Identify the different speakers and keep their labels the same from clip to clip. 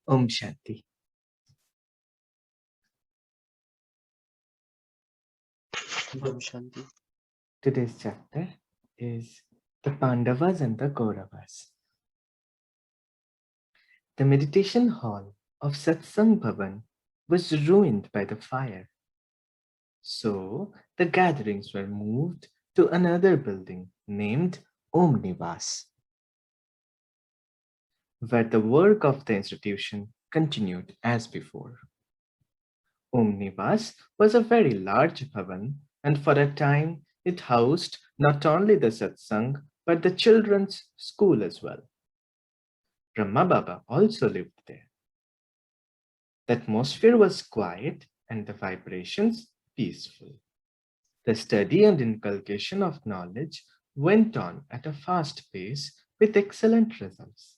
Speaker 1: Om Shanti.
Speaker 2: Om Shanti.
Speaker 1: Today's chapter is the Pandavas and the Kauravas. The meditation hall of Satsang Bhavan was ruined by the fire. So the gatherings were moved to another building named Om Nivas, where the work of the institution continued as before. Om Nivas was a very large bhavan, and for a time it housed not only the satsang but the children's school as well. Brahma Baba also lived there. The atmosphere was quiet and the vibrations peaceful. The study and inculcation of knowledge went on at a fast pace with excellent results.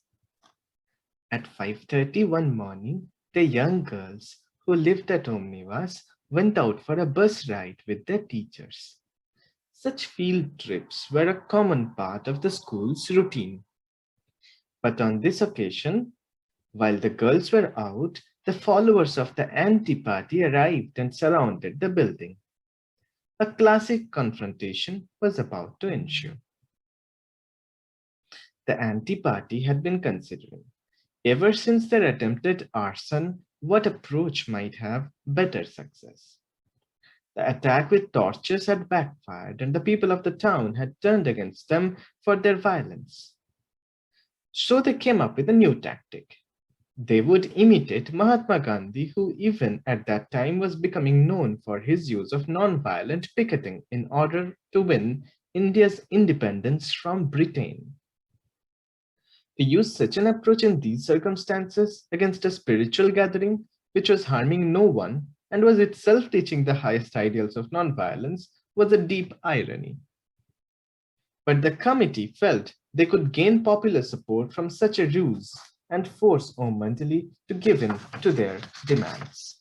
Speaker 1: At 5:30 one morning, the young girls who lived at Omnivas went out for a bus ride with their teachers. Such field trips were a common part of the school's routine. But on this occasion, while the girls were out, the followers of the anti-party arrived and surrounded the building. A classic confrontation was about to ensue. The anti-party had been considering, ever since their attempted arson, what approach might have better success. The attack with torches had backfired, and the people of the town had turned against them for their violence. So they came up with a new tactic. They would imitate Mahatma Gandhi, who even at that time was becoming known for his use of non-violent picketing in order to win India's independence from Britain. To use such an approach in these circumstances against a spiritual gathering which was harming no one and was itself teaching the highest ideals of nonviolence was a deep irony. But the committee felt they could gain popular support from such a ruse and force Om Mandali to give in to their demands.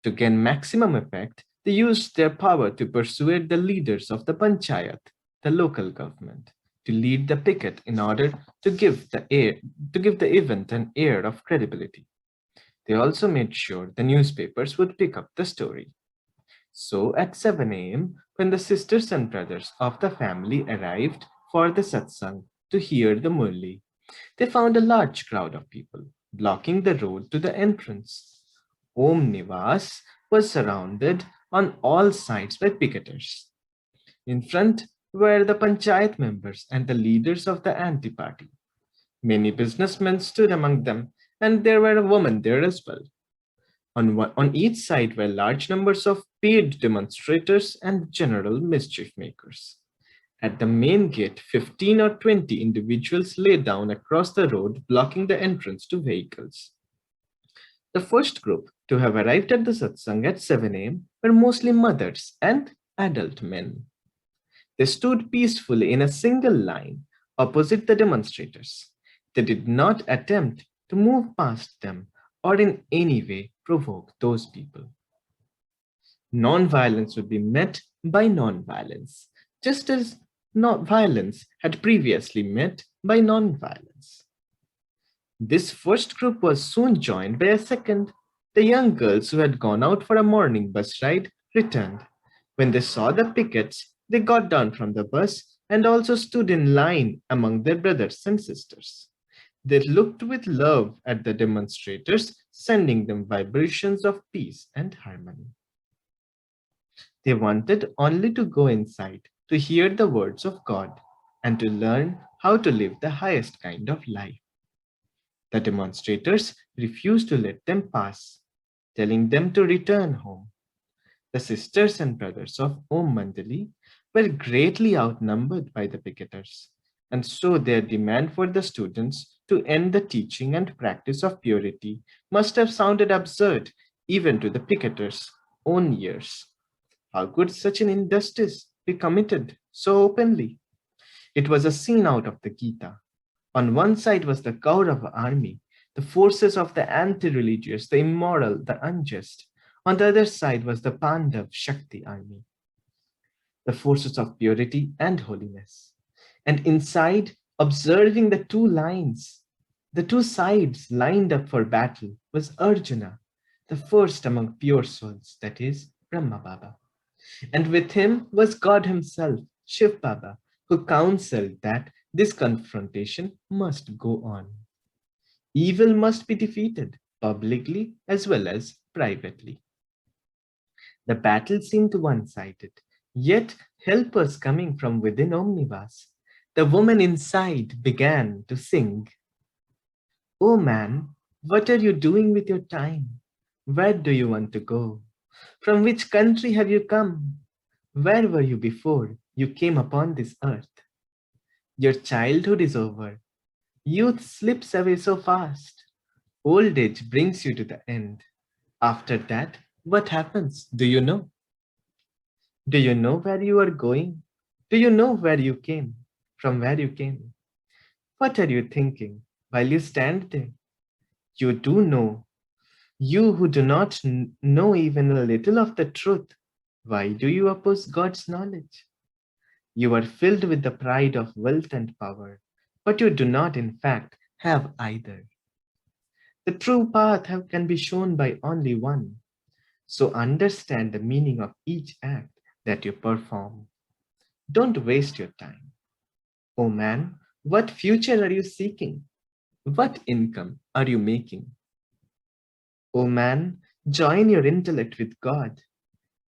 Speaker 1: To gain maximum effect, they used their power to persuade the leaders of the panchayat, the local government, to lead the picket in order to give the event an air of credibility. They also made sure the newspapers would pick up the story. So at 7 a.m., when the sisters and brothers of the family arrived for the satsang to hear the murli, they found a large crowd of people blocking the road to the entrance. Om Nivas was surrounded on all sides by picketers. In front were the panchayat members and the leaders of the anti-party. Many businessmen stood among them, and there were women there as well. On each side were large numbers of paid demonstrators and general mischief makers. At the main gate, 15 or 20 individuals lay down across the road, blocking the entrance to vehicles. The first group to have arrived at the satsang at 7 a.m. were mostly mothers and adult men. They stood peacefully in a single line opposite the demonstrators. They did not attempt to move past them or in any way provoke those people. Non-violence would be met by non-violence, just as violence had previously met by non-violence. This first group was soon joined by a second. The young girls who had gone out for a morning bus ride returned. When they saw the pickets, they got down from the bus and also stood in line among their brothers and sisters. They looked with love at the demonstrators, sending them vibrations of peace and harmony. They wanted only to go inside to hear the words of God and to learn how to live the highest kind of life. The demonstrators refused to let them pass, telling them to return home. The sisters and brothers of Om Mandali were greatly outnumbered by the picketers, and so their demand for the students to end the teaching and practice of purity must have sounded absurd even to the picketers' own ears. How could such an injustice be committed so openly? It was a scene out of the Gita. On one side was the Kaurava army, the forces of the anti-religious, the immoral, the unjust. On the other side was the Pandav Shakti army, the forces of purity and holiness. And inside, observing the two lines, The two sides lined up for battle was Arjuna, the first among pure souls, that is, Brahma Baba. And with him was God himself, Shiv Baba, who counseled that this confrontation must go on. Evil must be defeated, publicly as well as privately. The battle seemed one-sided, yet help was coming from within Omnibus. The woman inside began to sing. Oh man, what are you doing with your time? Where do you want to go? From which country have you come? Where were you before you came upon this earth? Your childhood is over. Youth slips away so fast. Old age brings you to the end. After that, what happens? Do you know? Do you know where you are going? Do you know where you came? From where you came? What are you thinking while you stand there? You do know. You who do not know even a little of the truth, why do you oppose God's knowledge? You are filled with the pride of wealth and power, but you do not, in fact, have either. The true path can be shown by only one. So understand the meaning of each act that you perform. Don't waste your time. Oh man, what future are you seeking? What income are you making? Oh man, join your intellect with God.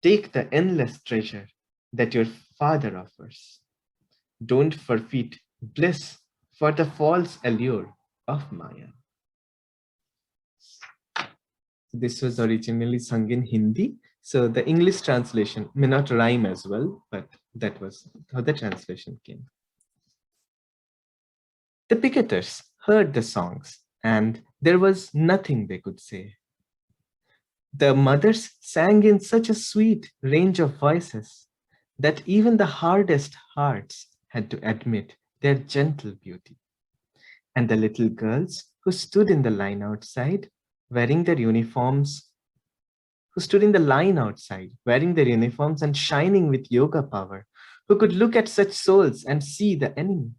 Speaker 1: Take the endless treasure that your Father offers. Don't forfeit bliss for the false allure of Maya. This was originally sung in Hindi, so the English translation may not rhyme as well, but that was how the translation came. The picketers heard the songs, and there was nothing they could say. The mothers sang in such a sweet range of voices that even the hardest hearts had to admit their gentle beauty. And the little girls who stood in the line outside, wearing their uniforms, who stood in the line outside, wearing their uniforms and shining with yoga power, who could look at such souls and see the enemy.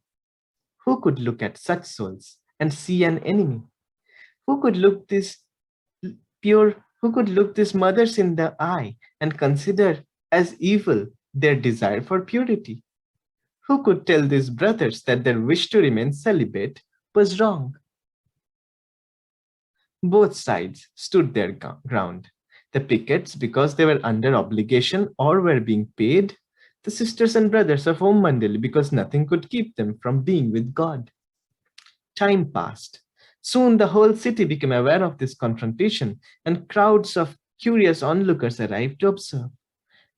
Speaker 1: Who could look at such souls and see an enemy? Who could look this pure, who could look these mothers in the eye and consider as evil their desire for purity? Who could tell these brothers that their wish to remain celibate was wrong? Both sides stood their ground. The pickets, because they were under obligation or were being paid, the sisters and brothers of Om Mandali, because nothing could keep them from being with God. Time passed. Soon the whole city became aware of this confrontation, and crowds of curious onlookers arrived to observe.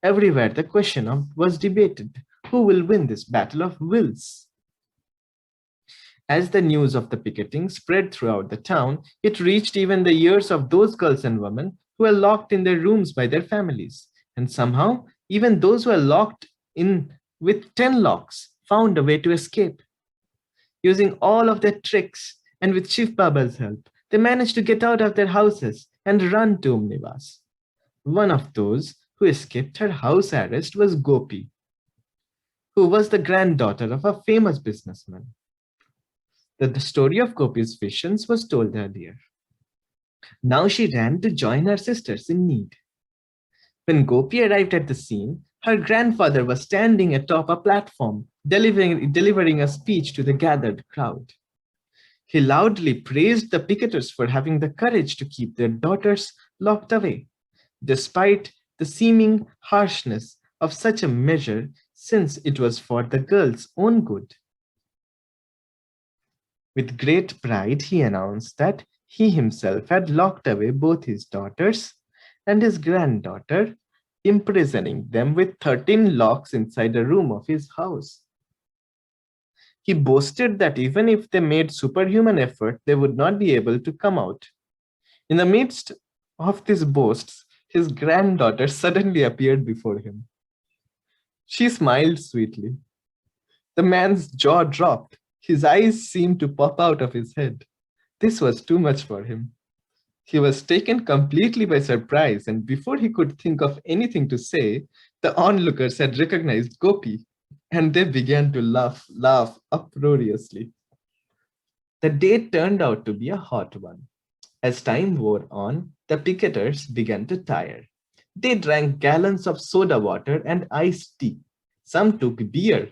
Speaker 1: Everywhere the question was debated, who will win this battle of wills? As the news of the picketing spread throughout the town, it reached even the ears of those girls and women who were locked in their rooms by their families. And somehow, even those who were locked in with 10 locks found a way to escape. Using all of their tricks and with Shiv Baba's help, they managed to get out of their houses and run to Omnibus. One of those who escaped her house arrest was Gopi, who was the granddaughter of a famous businessman. The story of Gopi's visions was told earlier. Now she ran to join her sisters in need. When Gopi arrived at the scene, her grandfather was standing atop a platform, delivering a speech to the gathered crowd. He loudly praised the picketers for having the courage to keep their daughters locked away, despite the seeming harshness of such a measure, since it was for the girls' own good. With great pride, he announced that he himself had locked away both his daughters and his granddaughter, imprisoning them with 13 locks inside a room of his house. He boasted that even if they made superhuman effort, they would not be able to come out. In the midst of these boasts, his granddaughter suddenly appeared before him. She smiled sweetly. The man's jaw dropped. His eyes seemed to pop out of his head. This was too much for him. He was taken completely by surprise, and before he could think of anything to say, the onlookers had recognized Gopi, and they began to laugh uproariously. The day turned out to be a hot one. As time wore on, the picketers began to tire. They drank gallons of soda water and iced tea. Some took beer.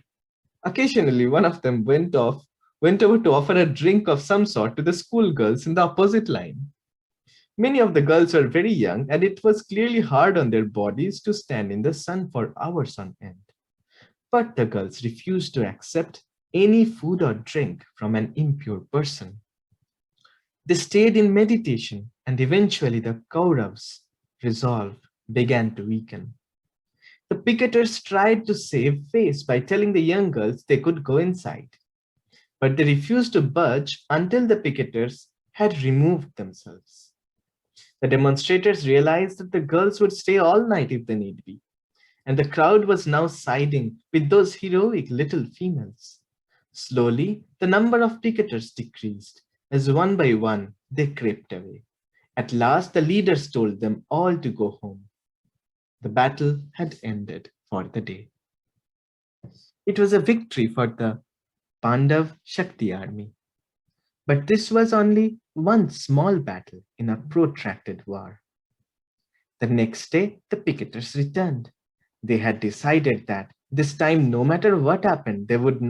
Speaker 1: Occasionally, one of them went over to offer a drink of some sort to the schoolgirls in the opposite line. Many of the girls were very young, and it was clearly hard on their bodies to stand in the sun for hours on end. But the girls refused to accept any food or drink from an impure person. They stayed in meditation, and eventually the Kauravs' resolve began to weaken. The picketers tried to save face by telling the young girls they could go inside, but they refused to budge until the picketers had removed themselves. The demonstrators realized that the girls would stay all night if they need be, and the crowd was now siding with those heroic little females. Slowly, the number of picketers decreased as one by one they crept away. At last, the leaders told them all to go home. The battle had ended for the day. It was a victory for the Pandav Shakti army. But this was only one small battle in a protracted war. The next day, the picketers returned. They had decided that this time, no matter what happened, they would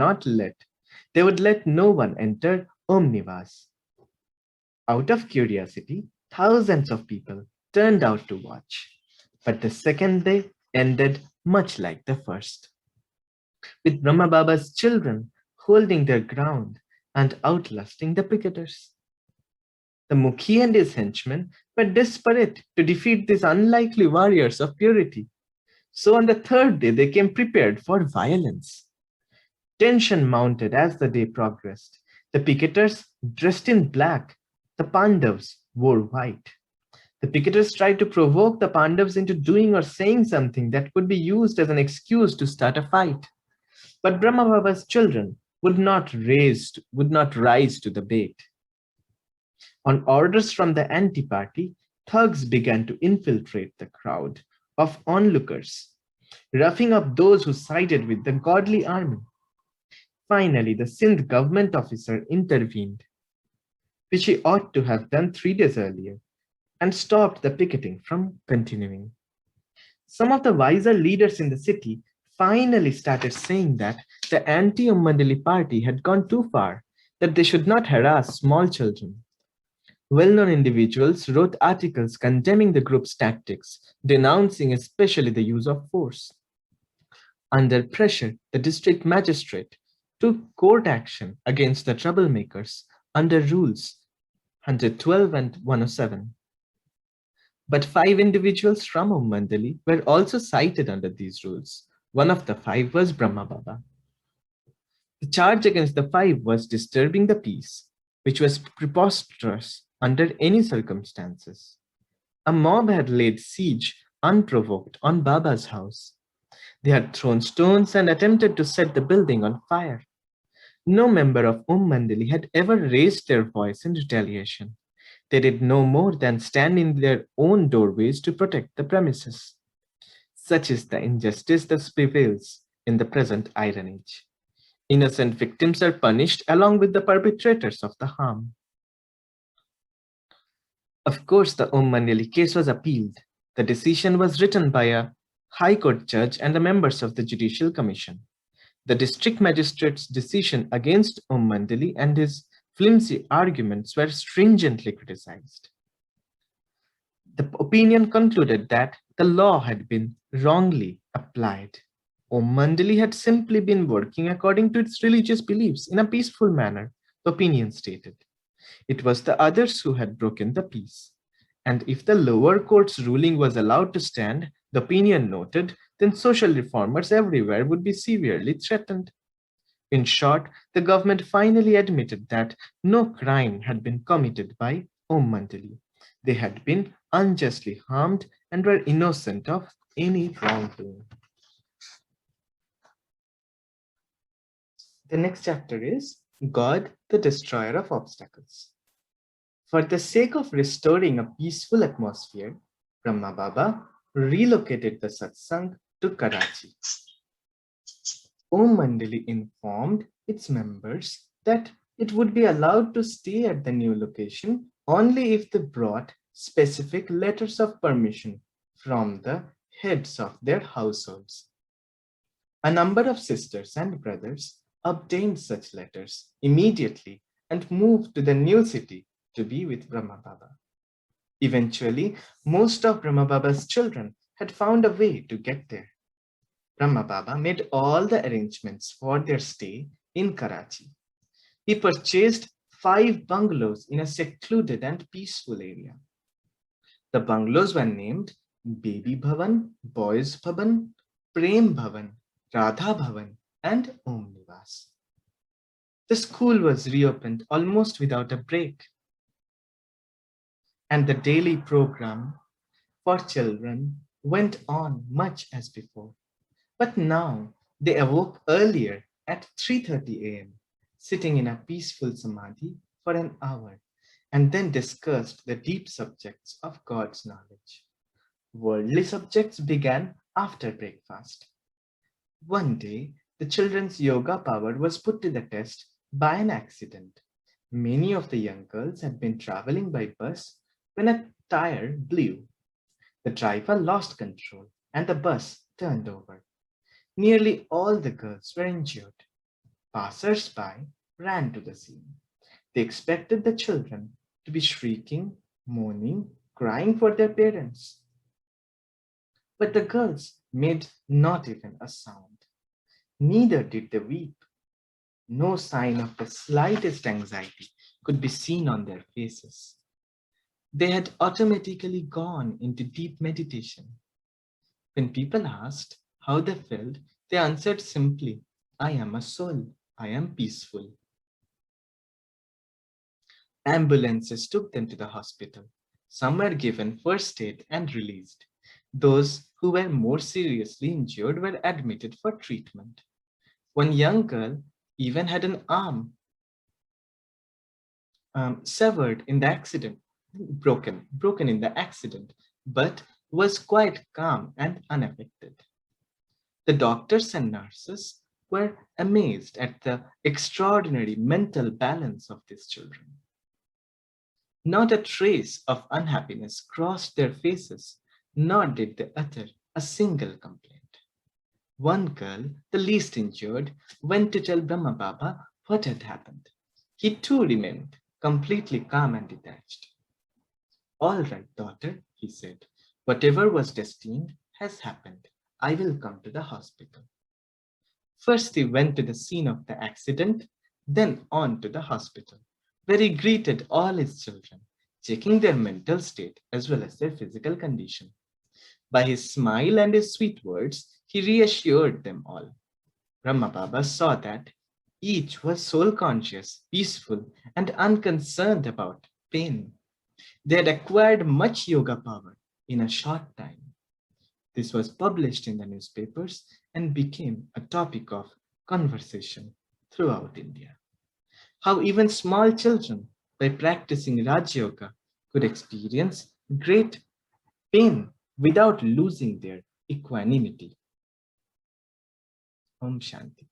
Speaker 1: let no one enter Omnivas. Out of curiosity, thousands of people turned out to watch. But the second day ended much like the first, with Brahma Baba's children holding their ground and outlasting the picketers. The Mukhi and his henchmen were desperate to defeat these unlikely warriors of purity. So on the third day, they came prepared for violence. Tension mounted as the day progressed. The picketers dressed in black, the Pandavs wore white. The picketers tried to provoke the Pandavs into doing or saying something that could be used as an excuse to start a fight. But Brahma Baba's children would not rise to the bait. On orders from the anti-party, thugs began to infiltrate the crowd of onlookers, roughing up those who sided with the godly army. Finally, the Sindh government officer intervened, which he ought to have done 3 days earlier, and stopped the picketing from continuing. Some of the wiser leaders in the city finally started saying that the anti-Ummandali party had gone too far, that they should not harass small children. Well-known individuals wrote articles condemning the group's tactics, denouncing especially the use of force. Under pressure, the district magistrate took court action against the troublemakers under rules 112 and 107. But 5 individuals from Ummandali were also cited under these rules. One of the 5 was Brahma Baba. The charge against the 5 was disturbing the peace, which was preposterous under any circumstances. A mob had laid siege unprovoked on Baba's house. They had thrown stones and attempted to set the building on fire. No member of Mandali had ever raised their voice in retaliation. They did no more than stand in their own doorways to protect the premises. Such is the injustice that prevails in the present Iron Age. Innocent victims are punished along with the perpetrators of the harm. Of course, the Mandali case was appealed. The decision was written by a High Court judge and the members of the Judicial Commission. The district magistrate's decision against Mandali and his flimsy arguments were stringently criticized. The opinion concluded that the law had been wrongly applied. Mandali had simply been working according to its religious beliefs in a peaceful manner, the opinion stated. It was the others who had broken the peace. And if the lower court's ruling was allowed to stand, the opinion noted, then social reformers everywhere would be severely threatened. In short, the government finally admitted that no crime had been committed by Mandali. They had been unjustly harmed and were innocent of any wrongdoing. The next chapter is God, the Destroyer of Obstacles. For the sake of restoring a peaceful atmosphere, Brahma Baba relocated the satsang to Karachi. Mandali informed its members that It would be allowed to stay at the new location only if they brought specific letters of permission from the heads of their households. A number of sisters and brothers obtained such letters immediately and moved to the new city to be with Brahma Baba. Eventually, most of Brahma Baba's children had found a way to get there. Brahma Baba made all the arrangements for their stay in Karachi. He purchased 5 bungalows in a secluded and peaceful area. The bungalows were named Baby Bhavan, Boys Bhavan, Prem Bhavan, Radha Bhavan, and Om Nivas. The school was reopened almost without a break, and the daily program for children went on much as before. But now they awoke earlier at 3:30 a.m., sitting in a peaceful samadhi for an hour, and then discussed the deep subjects of God's knowledge. Worldly subjects began after breakfast. One day, the children's yoga power was put to the test by an accident. Many of the young girls had been traveling by bus when a tire blew. The driver lost control and the bus turned over. Nearly all the girls were injured. Passers-by ran to the scene. They expected the children to be shrieking, moaning, crying for their parents. But the girls made not even a sound. Neither did they weep. No sign of the slightest anxiety could be seen on their faces. They had automatically gone into deep meditation. When people asked how they felt, they answered simply, I am a soul, I am peaceful. Ambulances took them to the hospital. Some were given first aid and released. Those who were more seriously injured were admitted for treatment. One young girl even had an arm severed in the accident, broken in the accident, but was quite calm and unaffected. The doctors and nurses were amazed at the extraordinary mental balance of these children. Not a trace of unhappiness crossed their faces, nor did they utter a single complaint. One girl, the least injured, went to tell Brahma Baba what had happened. He too remained completely calm and detached. All right, daughter, he said, whatever was destined has happened. I will come to the hospital. First, he went to the scene of the accident, then on to the hospital, where he greeted all his children, checking their mental state as well as their physical condition. By his smile and his sweet words, he reassured them all. Brahma Baba saw that each was soul conscious, peaceful, and unconcerned about pain. They had acquired much yoga power in a short time. This was published in the newspapers and became a topic of conversation throughout India. How even small children, by practicing Raj Yoga, could experience great pain without losing their equanimity. Om Shanti.